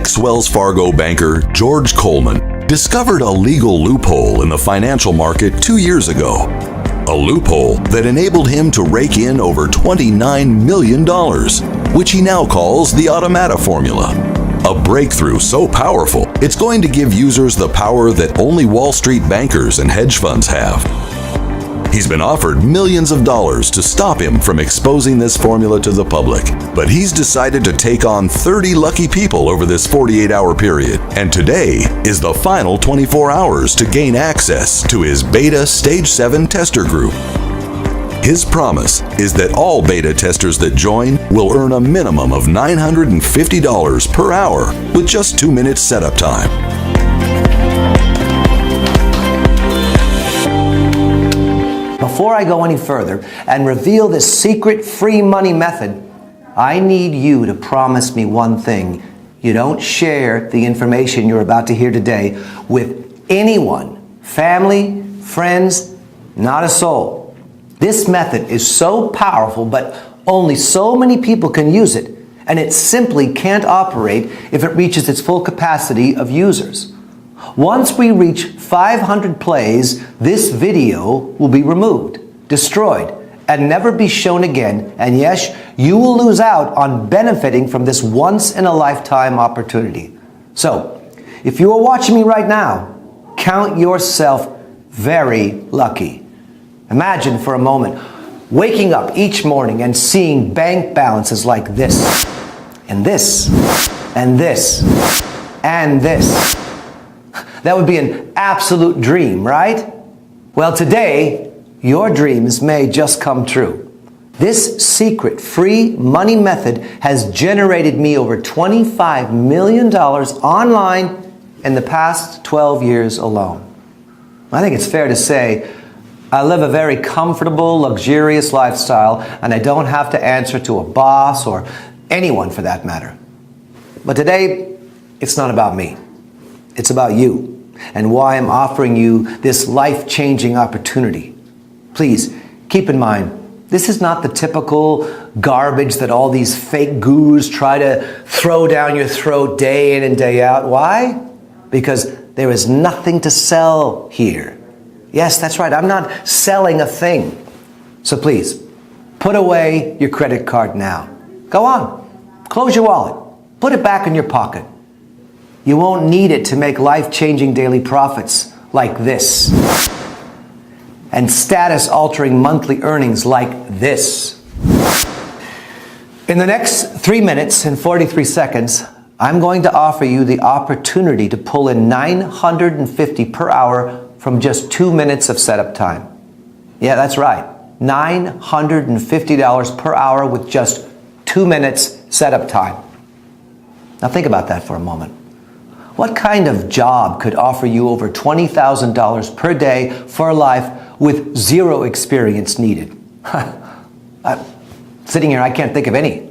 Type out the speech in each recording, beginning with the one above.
Ex-Wells Fargo banker George Coleman discovered a legal loophole in the financial market 2 years ago. A loophole that enabled him to rake in over $29 million, which he now calls the Automata Formula. A breakthrough so powerful, it's going to give users the power that only Wall Street bankers and hedge funds have. He's been offered millions of dollars to stop him from exposing this formula to the public, but he's decided to take on 30 lucky people over this 48-hour period, and today is the final 24 hours to gain access to his beta Stage 7 tester group. His promise is that all beta testers that join will earn a minimum of $950 per hour with just 2 minutes setup time. Before I go any further and reveal this secret free money method, I need you to promise me one thing. You don't share the information you're about to hear today with anyone, family, friends, not a soul. This method is so powerful, but only so many people can use it, and it simply can't operate if it reaches its full capacity of users. Once we reach 500 plays, this video will be removed, destroyed, and never be shown again. And yes, you will lose out on benefiting from this once-in-a-lifetime opportunity. So, if you are watching me right now, count yourself very lucky. Imagine for a moment waking up each morning and seeing bank balances like this, and this, and this, and this. That would be an absolute dream, right? Well, today, your dreams may just come true. This secret free money method has generated me over $25 million online in the past 12 years alone. I think it's fair to say I live a very comfortable, luxurious lifestyle, and I don't have to answer to a boss or anyone for that matter. But today, it's not about me. It's about you and why I'm offering you this life-changing opportunity. Please, keep in mind, this is not the typical garbage that all these fake gurus try to throw down your throat day in and day out. Why? Because there is nothing to sell here. Yes, that's right, I'm not selling a thing. So please, put away your credit card now. Go on, close your wallet, put it back in your pocket. You won't need it to make life-changing daily profits like this, and status-altering monthly earnings like this. In the next 3 minutes and 43 seconds, I'm going to offer you the opportunity to pull in $950 per hour from just 2 minutes of setup time. Yeah, that's right, $950 per hour with just 2 minutes setup time. Now think about that for a moment. What kind of job could offer you over $20,000 per day for life with zero experience needed? I'm sitting here, I can't think of any.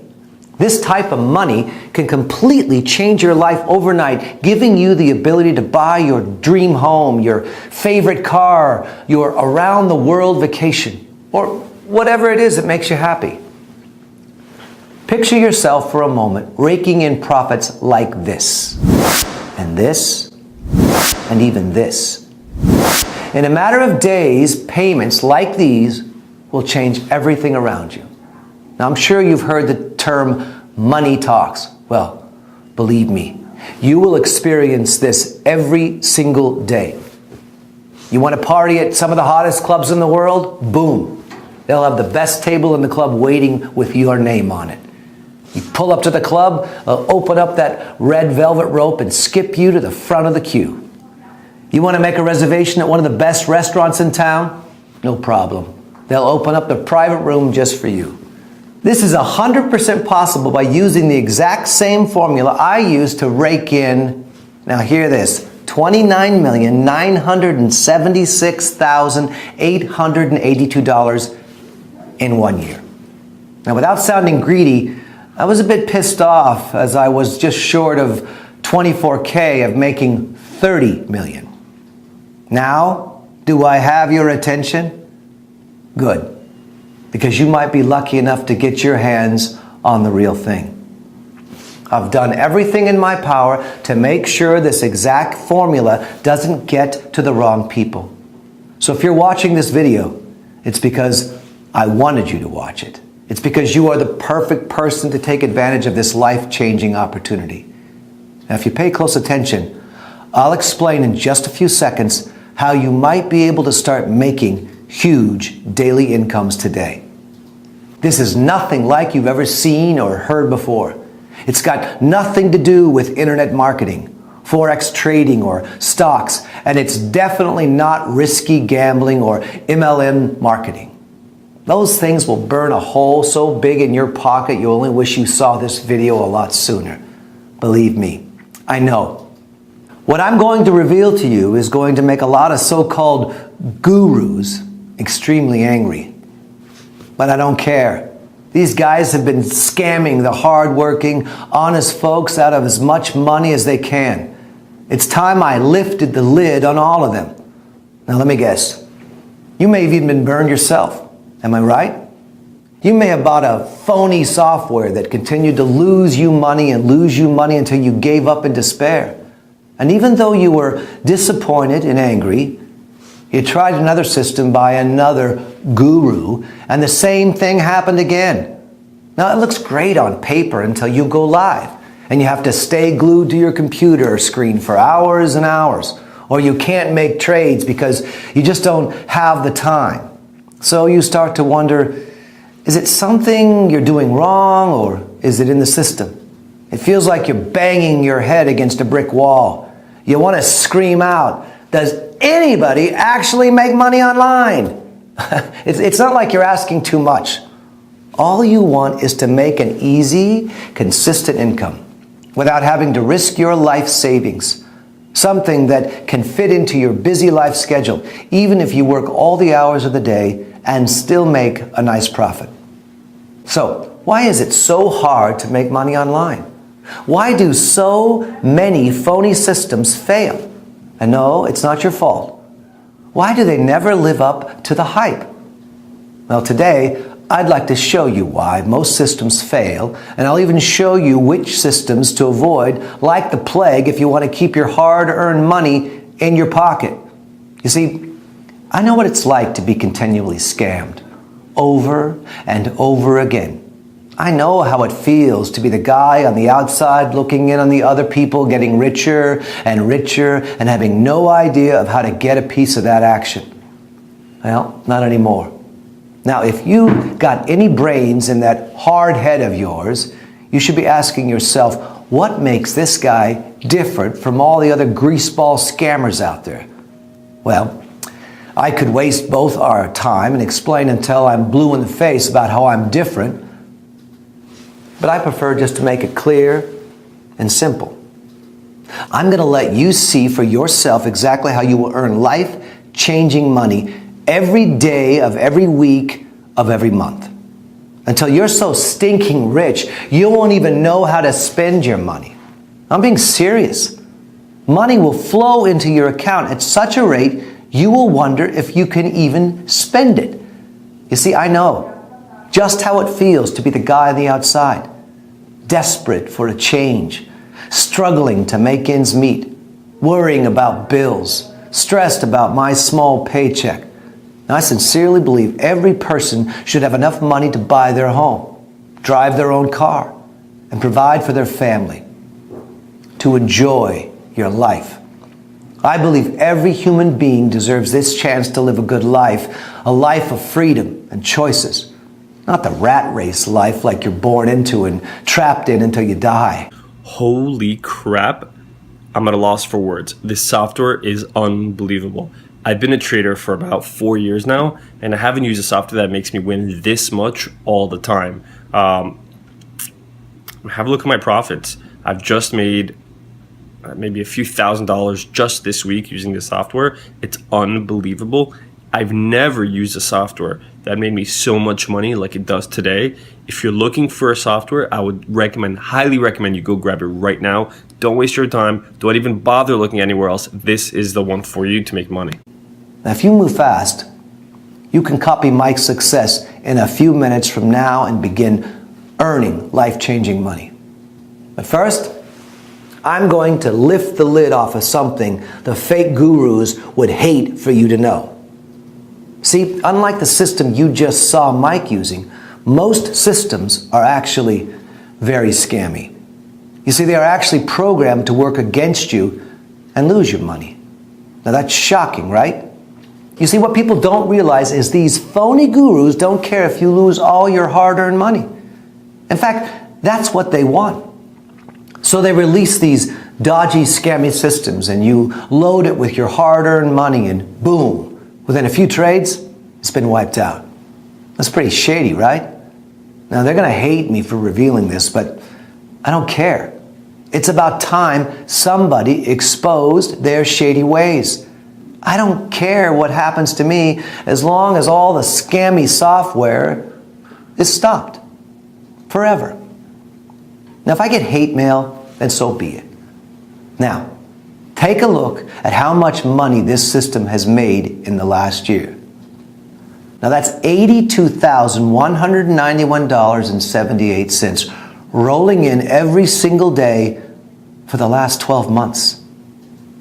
This type of money can completely change your life overnight, giving you the ability to buy your dream home, your favorite car, your around-the-world vacation, or whatever it is that makes you happy. Picture yourself for a moment raking in profits like this. And this, and even this. In a matter of days, payments like these will change everything around you. Now, I'm sure you've heard the term money talks. Well, believe me, you will experience this every single day. You want to party at some of the hottest clubs in the world? Boom. They'll have the best table in the club waiting with your name on it. You pull up to the club, open up that red velvet rope and skip you to the front of the queue. You want to make a reservation at one of the best restaurants in town? No problem. They'll open up the private room just for you. This is 100% possible by using the exact same formula I used to rake in, now hear this, $29,976,882 in 1 year. Now, without sounding greedy, I was a bit pissed off as I was just short of $24K of making $30 million. Now, do I have your attention? Good, because you might be lucky enough to get your hands on the real thing. I've done everything in my power to make sure this exact formula doesn't get to the wrong people. So if you're watching this video, it's because I wanted you to watch it. It's because you are the perfect person to take advantage of this life-changing opportunity. Now, if you pay close attention, I'll explain in just a few seconds how you might be able to start making huge daily incomes today. This is nothing like you've ever seen or heard before. It's got nothing to do with internet marketing, forex trading, or stocks, and it's definitely not risky gambling or MLM marketing. Those things will burn a hole so big in your pocket you only wish you saw this video a lot sooner. Believe me, I know. What I'm going to reveal to you is going to make a lot of so-called gurus extremely angry. But I don't care. These guys have been scamming the hard-working, honest folks out of as much money as they can. It's time I lifted the lid on all of them. Now let me guess. You may have even been burned yourself. Am I right? You may have bought a phony software that continued to lose you money until you gave up in despair. And even though you were disappointed and angry, you tried another system by another guru, and the same thing happened again. Now, it looks great on paper until you go live, and you have to stay glued to your computer screen for hours and hours, or you can't make trades because you just don't have the time. So you start to wonder, is it something you're doing wrong, or is it in the system? It feels like you're banging your head against a brick wall. You want to scream out, does anybody actually make money online? It's not like you're asking too much. All you want is to make an easy, consistent income without having to risk your life savings. Something that can fit into your busy life schedule, even if you work all the hours of the day and still make a nice profit. So, why is it so hard to make money online? Why do so many phony systems fail? And no, it's not your fault. Why do they never live up to the hype? Well, today, I'd like to show you why most systems fail, and I'll even show you which systems to avoid like the plague if you want to keep your hard-earned money in your pocket. You see, I know what it's like to be continually scammed, over and over again. I know how it feels to be the guy on the outside looking in on the other people getting richer and richer and having no idea of how to get a piece of that action. Well, not anymore. Now, if you got any brains in that hard head of yours, you should be asking yourself, what makes this guy different from all the other greaseball scammers out there? Well, I could waste both our time and explain until I'm blue in the face about how I'm different, but I prefer just to make it clear and simple. I'm going to let you see for yourself exactly how you will earn life-changing money every day of every week of every month. Until you're so stinking rich, you won't even know how to spend your money. I'm being serious. Money will flow into your account at such a rate, you will wonder if you can even spend it. You see, I know just how it feels to be the guy on the outside, desperate for a change, struggling to make ends meet, worrying about bills, stressed about my small paycheck. Now, I sincerely believe every person should have enough money to buy their home, drive their own car, and provide for their family, to enjoy your life. I believe every human being deserves this chance to live a good life, a life of freedom and choices. Not the rat race life like you're born into and trapped in until you die. Holy crap. I'm at a loss for words. This software is unbelievable. I've been a trader for about 4 years now, and I haven't used a software that makes me win this much all the time. Have a look at my profits. I've just made maybe a few $1,000s just this week using this software. It's unbelievable. I've never used a software that made me so much money like it does today. If you're looking for a software, I would highly recommend you go grab it right now. Don't waste your time. Don't even bother looking anywhere else. This is the one for you to make money. Now, if you move fast, you can copy Mike's success in a few minutes from now and begin earning life-changing money. But first, I'm going to lift the lid off of something the fake gurus would hate for you to know. See, unlike the system you just saw Mike using, most systems are actually very scammy. You see, they are actually programmed to work against you and lose your money. Now that's shocking, right? You see, what people don't realize is these phony gurus don't care if you lose all your hard-earned money. In fact, that's what they want. So they release these dodgy, scammy systems and you load it with your hard-earned money and boom, within a few trades, it's been wiped out. That's pretty shady, right? Now they're going to hate me for revealing this, but I don't care. It's about time somebody exposed their shady ways. I don't care what happens to me as long as all the scammy software is stopped forever. Now, if I get hate mail, then so be it. Now, take a look at how much money this system has made in the last year. Now, that's $82,191.78 rolling in every single day for the last 12 months.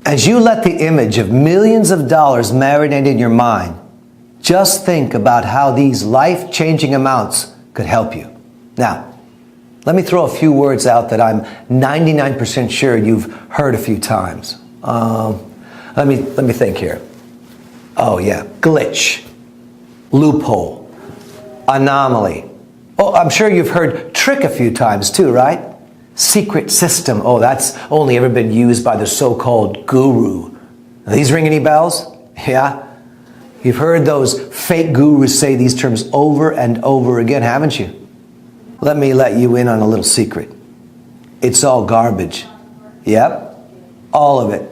As you let the image of millions of dollars marinate in your mind, just think about how these life-changing amounts could help you. Now, let me throw a few words out that I'm 99% sure you've heard a few times. Let me think here. Oh yeah, glitch, loophole, anomaly. Oh, I'm sure you've heard trick a few times too, right? Secret system. Oh, that's only ever been used by the so-called guru. Are these ring any bells? Yeah? You've heard those fake gurus say these terms over and over again, haven't you? Let me let you in on a little secret. It's all garbage. Yep, all of it.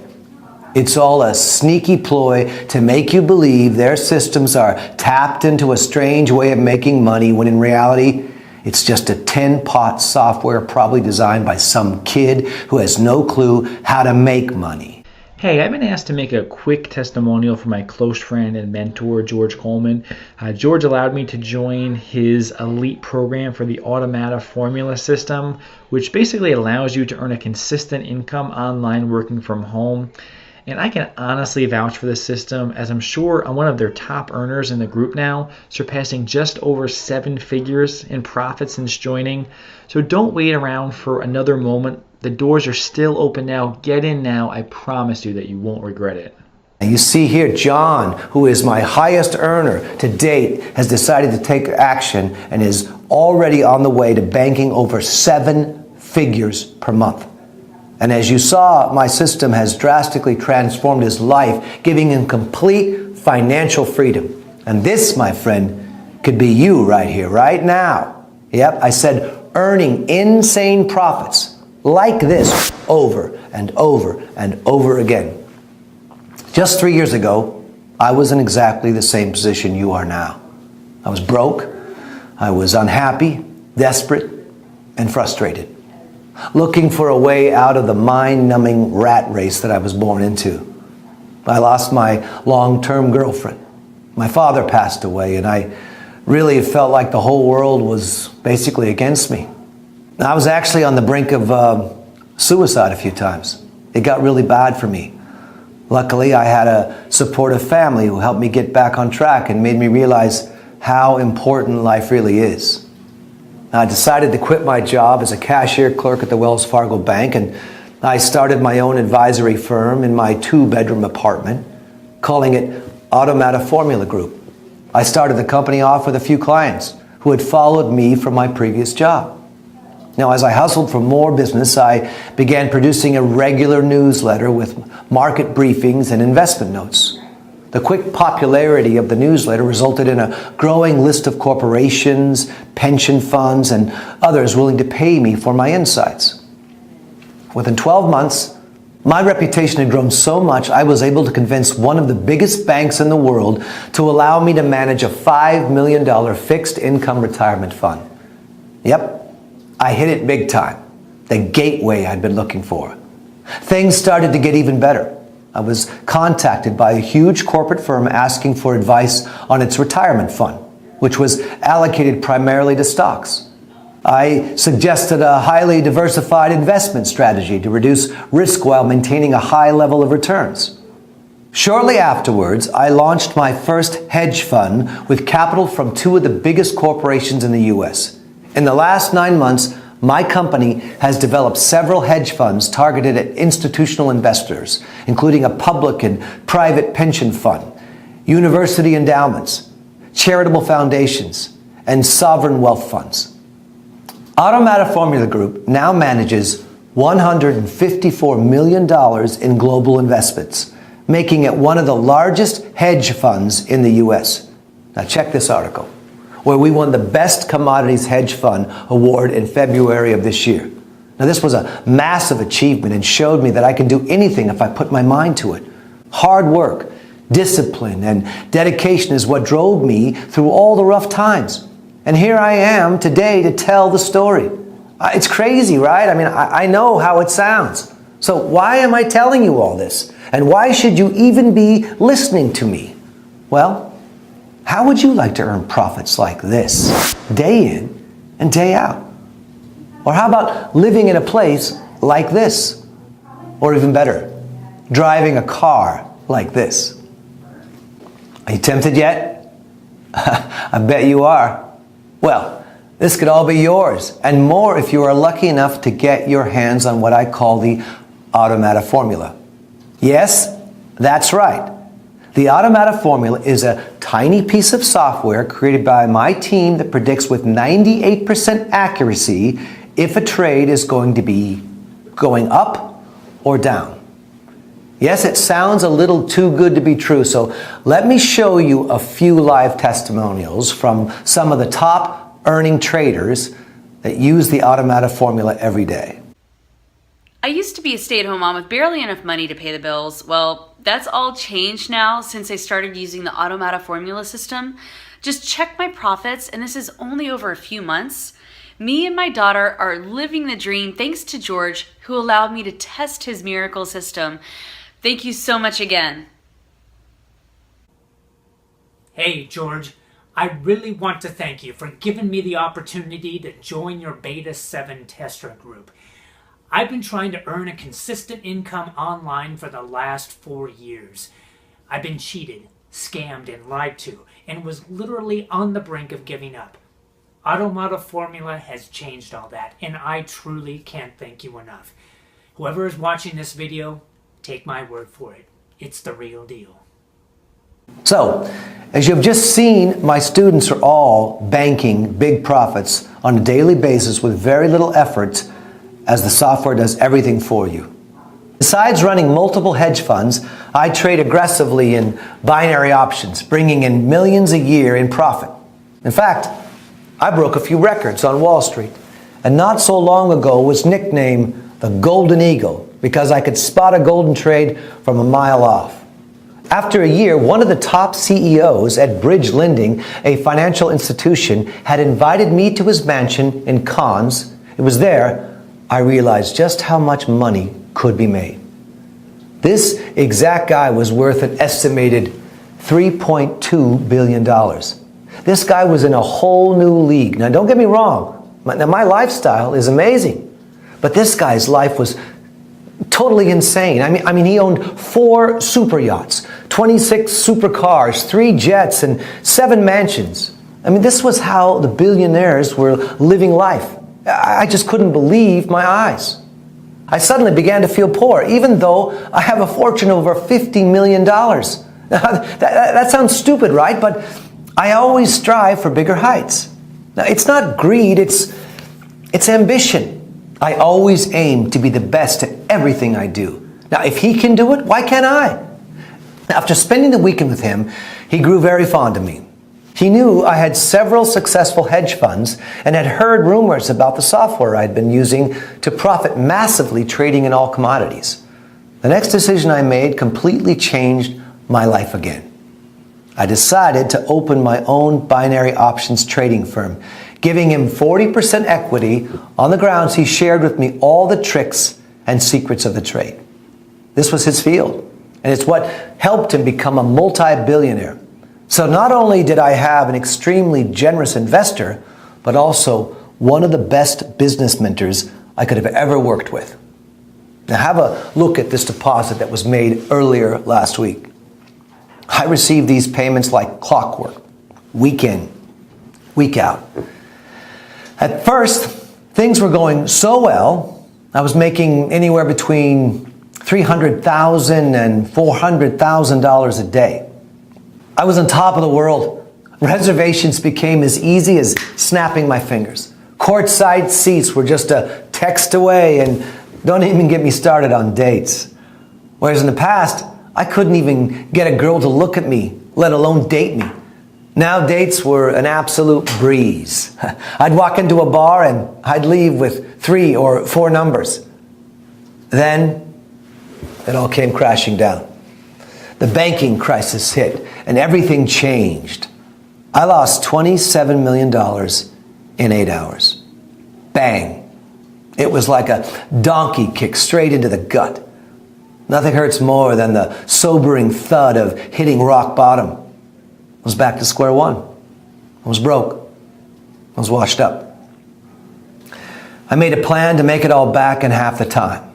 It's all a sneaky ploy to make you believe their systems are tapped into a strange way of making money when in reality, it's just a tin-pot software probably designed by some kid who has no clue how to make money. Hey, I've been asked to make a quick testimonial for my close friend and mentor, George Coleman. George allowed me to join his elite program for the Automata Formula System, which basically allows you to earn a consistent income online working from home. And I can honestly vouch for this system, as I'm sure I'm one of their top earners in the group now, surpassing just over 7 figures in profit since joining. So don't wait around for another moment. The doors are still open now. Get in now. I promise you that you won't regret it. You see here, John, who is my highest earner to date, has decided to take action and is already on the way to banking over 7 figures per month. And as you saw, my system has drastically transformed his life, giving him complete financial freedom. And this, my friend, could be you right here, right now. Yep, I said earning insane profits like this over and over and over again. Just 3 years ago, I was in exactly the same position you are now. I was broke, I was unhappy, desperate, and frustrated, looking for a way out of the mind-numbing rat race that I was born into. I lost my long-term girlfriend. My father passed away, and I really felt like the whole world was basically against me. I was actually on the brink of suicide a few times. It got really bad for me. Luckily, I had a supportive family who helped me get back on track and made me realize how important life really is. I decided to quit my job as a cashier clerk at the Wells Fargo Bank, and I started my own advisory firm in my 2-bedroom apartment, calling it Automata Formula Group. I started the company off with a few clients who had followed me from my previous job. Now, as I hustled for more business, I began producing a regular newsletter with market briefings and investment notes. The quick popularity of the newsletter resulted in a growing list of corporations, pension funds, and others willing to pay me for my insights. Within 12 months, my reputation had grown so much I was able to convince one of the biggest banks in the world to allow me to manage a $5 million fixed income retirement fund. Yep, I hit it big time, the gateway I'd been looking for. Things started to get even better. I was contacted by a huge corporate firm asking for advice on its retirement fund, which was allocated primarily to stocks. I suggested a highly diversified investment strategy to reduce risk while maintaining a high level of returns. Shortly afterwards, I launched my first hedge fund with capital from two of the biggest corporations in the U.S. In the last 9 months, my company has developed several hedge funds targeted at institutional investors, including a public and private pension fund, university endowments, charitable foundations, and sovereign wealth funds. Automata Formula Group now manages $154 million in global investments, making it one of the largest hedge funds in the U.S. Now check this article, where we won the Best Commodities Hedge Fund Award in February of this year. Now this was a massive achievement and showed me that I can do anything if I put my mind to it. Hard work, discipline, and dedication is what drove me through all the rough times. And here I am today to tell the story. It's crazy, right? I mean, I know how it sounds. So why am I telling you all this? And why should you even be listening to me? Well, how would you like to earn profits like this, day in and day out? Or how about living in a place like this? Or even better, driving a car like this? Are you tempted yet? I bet you are. Well, this could all be yours, and more if you are lucky enough to get your hands on what I call the Automata Formula. Yes, that's right. The Automata Formula is a tiny piece of software created by my team that predicts with 98% accuracy if a trade is going to be going up or down. Yes, it sounds a little too good to be true, so let me show you a few live testimonials from some of the top earning traders that use the Automata Formula every day. I used to be a stay-at-home mom with barely enough money to pay the bills. Well, that's all changed now since I started using the Automata Formula system. Just check my profits, and this is only over a few months. Me and my daughter are living the dream thanks to George, who allowed me to test his miracle system. Thank you so much again. Hey, George. I really want to thank you for giving me the opportunity to join your Beta 7 tester group. I've been trying to earn a consistent income online for the last 4 years. I've been cheated, scammed, and lied to, and was literally on the brink of giving up. Automata Formula has changed all that, and I truly can't thank you enough. Whoever is watching this video, take my word for it. It's the real deal. So, as you have just seen, my students are all banking big profits on a daily basis with very little effort, as the software does everything for you. Besides running multiple hedge funds, I trade aggressively in binary options, bringing in millions a year in profit. In fact, I broke a few records on Wall Street, and not so long ago was nicknamed the Golden Eagle because I could spot a golden trade from a mile off. After a year, one of the top CEOs at Bridge Lending, a financial institution, had invited me to his mansion in Cannes. It was there I realized just how much money could be made. This exact guy was worth an estimated $3.2 billion. This guy was in a whole new league. Now, don't get me wrong. My lifestyle is amazing. But this guy's life was totally insane. I mean, he owned 4 super yachts, 26 supercars, 3 jets, and 7 mansions. I mean, this was how the billionaires were living life. I just couldn't believe my eyes. I suddenly began to feel poor, even though I have a fortune of over $50 million. Now, that sounds stupid, right? But I always strive for bigger heights. Now, it's not greed, it's ambition. I always aim to be the best at everything I do. Now, if he can do it, why can't I? After spending the weekend with him, he grew very fond of me. He knew I had several successful hedge funds and had heard rumors about the software I'd been using to profit massively trading in all commodities. The next decision I made completely changed my life again. I decided to open my own binary options trading firm, giving him 40% equity on the grounds he shared with me all the tricks and secrets of the trade. This was his field, and it's what helped him become a multi-billionaire. So not only did I have an extremely generous investor, but also one of the best business mentors I could have ever worked with. Now have a look at this deposit that was made earlier last week. I received these payments like clockwork, week in, week out. At first, things were going so well, I was making anywhere between $300,000 and $400,000 a day. I was on top of the world. Reservations became as easy as snapping my fingers. Courtside seats were just a text away, and don't even get me started on dates. Whereas in the past, I couldn't even get a girl to look at me, let alone date me. Now dates were an absolute breeze. I'd walk into a bar and I'd leave with 3 or 4 numbers. Then it all came crashing down. The banking crisis hit and everything changed. I lost $27 million in 8 hours. Bang. It was like a donkey kick straight into the gut. Nothing hurts more than the sobering thud of hitting rock bottom. I was back to square one. I was broke. I was washed up. I made a plan to make it all back in half the time.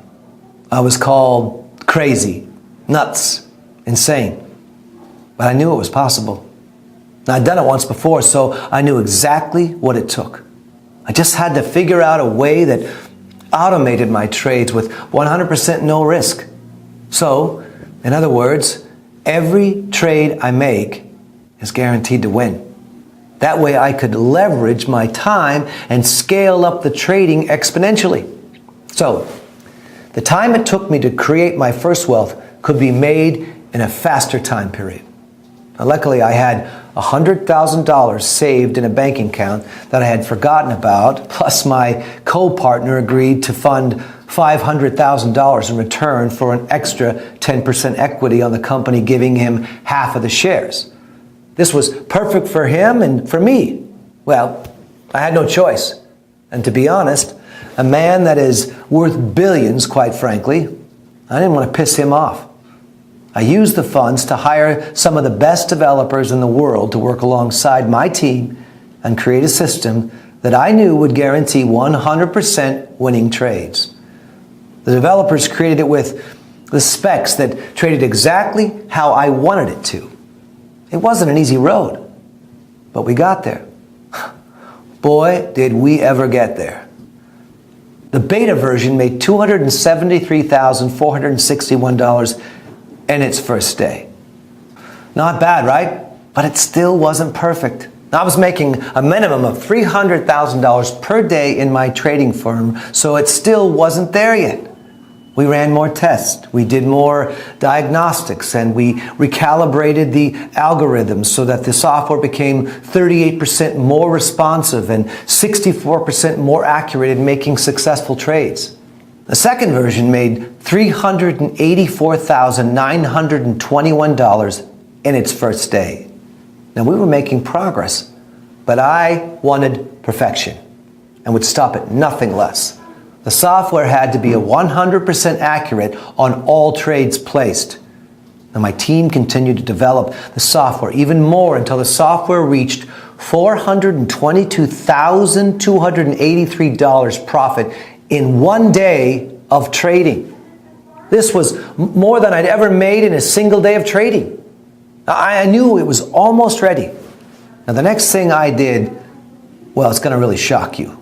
I was called crazy, nuts, insane. But I knew it was possible. I'd done it once before, so I knew exactly what it took. I just had to figure out a way that automated my trades with 100% no risk. So, in other words, every trade I make is guaranteed to win. That way I could leverage my time and scale up the trading exponentially. So, the time it took me to create my first wealth could be made in a faster time period. Now, luckily, I had $100,000 saved in a banking account that I had forgotten about, plus my co-partner agreed to fund $500,000 in return for an extra 10% equity on the company, giving him half of the shares. This was perfect for him and for me. Well, I had no choice. And to be honest, a man that is worth billions, quite frankly, I didn't want to piss him off. I used the funds to hire some of the best developers in the world to work alongside my team and create a system that I knew would guarantee 100% winning trades. The developers created it with the specs that traded exactly how I wanted it to. It wasn't an easy road, but we got there. Boy, did we ever get there. The beta version made $273,461 in its first day. Not bad, right? But it still wasn't perfect. I was making a minimum of $300,000 per day in my trading firm, so it still wasn't there yet. We ran more tests, we did more diagnostics, and we recalibrated the algorithms so that the software became 38% more responsive and 64% more accurate in making successful trades. The second version made $384,921 in its first day. Now, we were making progress, but I wanted perfection and would stop at nothing less. The software had to be 100% accurate on all trades placed. And my team continued to develop the software even more until the software reached $422,283 profit in one day of trading. This was more than I'd ever made in a single day of trading. I knew it was almost ready. Now, the next thing I did, well, it's going to really shock you.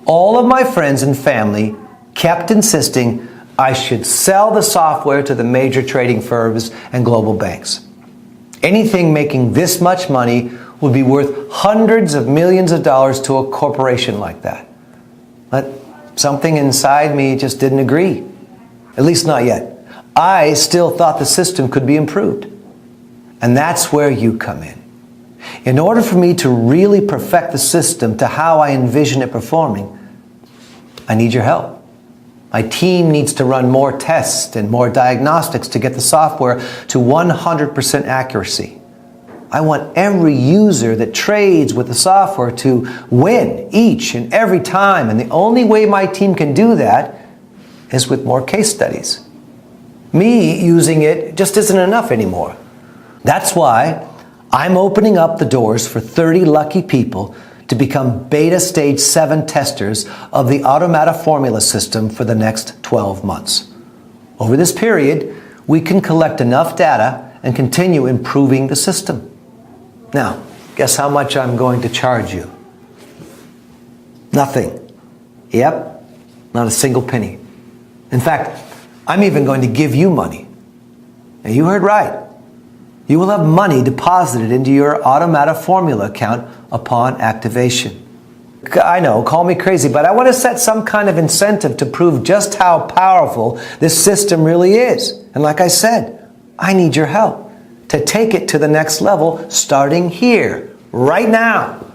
All of my friends and family kept insisting I should sell the software to the major trading firms and global banks. Anything making this much money would be worth hundreds of millions of dollars to a corporation like that. But something inside me just didn't agree. At least not yet. I still thought the system could be improved. And that's where you come in. In order for me to really perfect the system to how I envision it performing, I need your help. My team needs to run more tests and more diagnostics to get the software to 100% accuracy. I want every user that trades with the software to win each and every time, and the only way my team can do that is with more case studies. Me using it just isn't enough anymore. That's why I'm opening up the doors for 30 lucky people to become beta stage 7 testers of the Automata formula system for the next 12 months. Over this period, we can collect enough data and continue improving the system. Now, guess how much I'm going to charge you? Nothing. Yep, not a single penny. In fact, I'm even going to give you money. Now, you heard right. You will have money deposited into your Automata formula account upon activation. I know, call me crazy, but I want to set some kind of incentive to prove just how powerful this system really is. And like I said, I need your help to take it to the next level starting here, right now.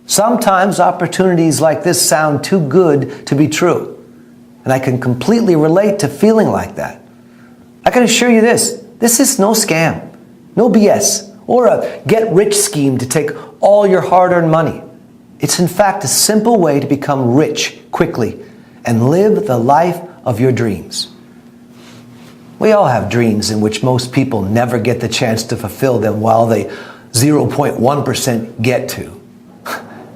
Sometimes opportunities like this sound too good to be true. And I can completely relate to feeling like that. I can assure you this is no scam. No BS, or a get-rich scheme to take all your hard-earned money. It's in fact a simple way to become rich quickly and live the life of your dreams. We all have dreams in which most people never get the chance to fulfill them while the 0.1% get to.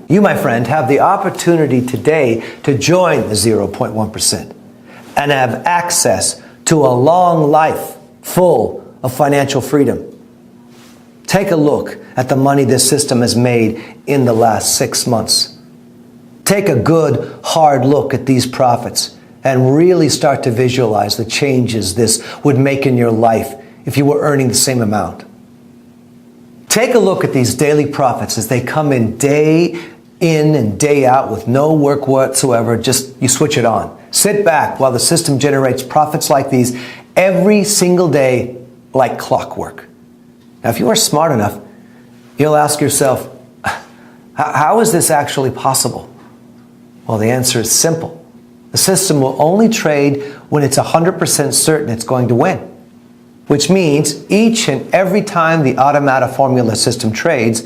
You, my friend, have the opportunity today to join the 0.1% and have access to a long life full of financial freedom. Take a look at the money this system has made in the last 6 months. Take a good, hard look at these profits and really start to visualize the changes this would make in your life if you were earning the same amount. Take a look at these daily profits as they come in and day out with no work whatsoever. Just you switch it on. Sit back while the system generates profits like these every single day like clockwork. Now, if you are smart enough, you'll ask yourself, how is this actually possible? Well, the answer is simple. The system will only trade when it's 100% certain it's going to win, which means each and every time the Automata formula system trades,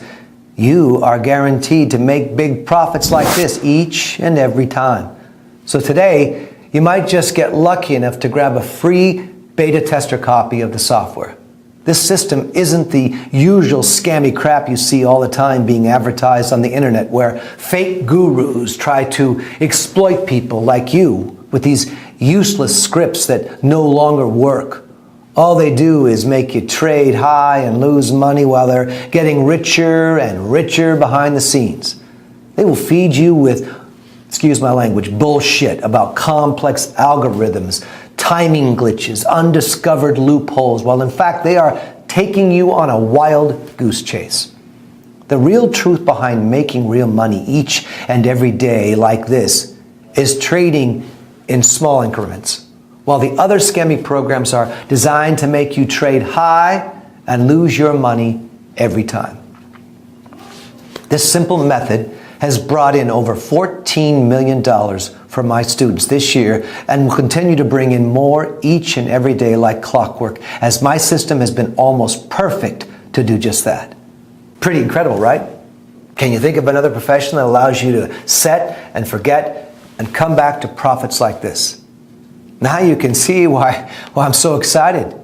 you are guaranteed to make big profits like this each and every time. So today, you might just get lucky enough to grab a free beta tester copy of the software. This system isn't the usual scammy crap you see all the time being advertised on the internet, where fake gurus try to exploit people like you with these useless scripts that no longer work. All they do is make you trade high and lose money while they're getting richer and richer behind the scenes. They will feed you with, excuse my language, bullshit about complex algorithms, timing glitches, undiscovered loopholes, while in fact they are taking you on a wild goose chase. The real truth behind making real money each and every day like this is trading in small increments, while the other scammy programs are designed to make you trade high and lose your money every time. This simple method has brought in over $14 million for my students this year and will continue to bring in more each and every day like clockwork, as my system has been almost perfect to do just that. Pretty incredible, right? Can you think of another profession that allows you to set and forget and come back to profits like this? Now you can see why I'm so excited.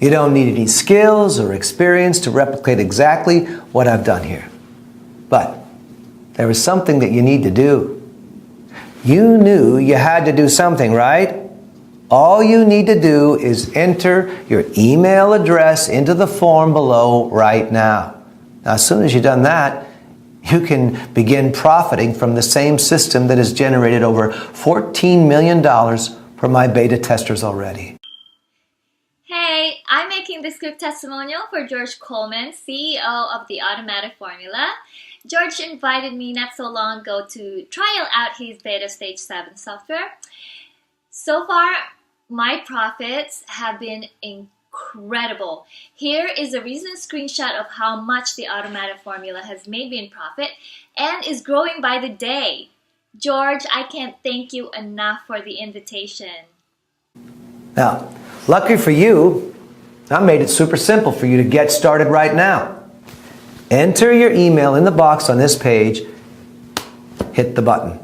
You don't need any skills or experience to replicate exactly what I've done here. But there is something that you need to do. You knew you had to do something, right? All you need to do is enter your email address into the form below right now. Now, as soon as you've done that, you can begin profiting from the same system that has generated over $14 million for my beta testers already. Hey, I'm making this quick testimonial for George Coleman, CEO of the Automata Formula. George invited me not so long ago to trial out his beta stage 7 software. So far, my profits have been incredible. Here is a recent screenshot of how much the Automata Formula has made me in profit and is growing by the day. George, I can't thank you enough for the invitation. Now, lucky for you, I made it super simple for you to get started right now. Enter your email in the box on this page, hit the button.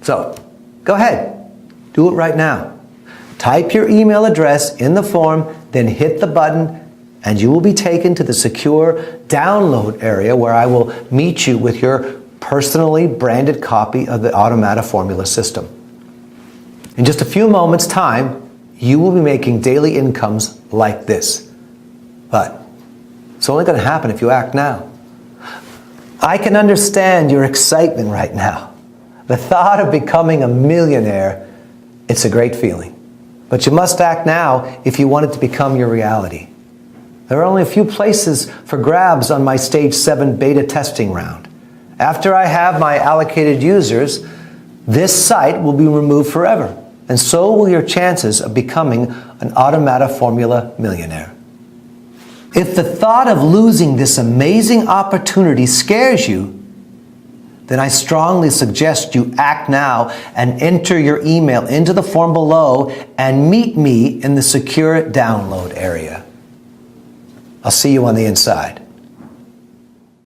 So, go ahead, do it right now. Type your email address in the form, then hit the button, and you will be taken to the secure download area where I will meet you with your personally branded copy of the Automata Formula system. In just a few moments' time, you will be making daily incomes like this. But it's only going to happen if you act now. I can understand your excitement right now. The thought of becoming a millionaire, it's a great feeling. But you must act now if you want it to become your reality. There are only a few places for grabs on my Stage 7 beta testing round. After I have my allocated users, this site will be removed forever, and so will your chances of becoming an Automata Formula millionaire. If the thought of losing this amazing opportunity scares you, then I strongly suggest you act now and enter your email into the form below and meet me in the secure download area. I'll see you on the inside.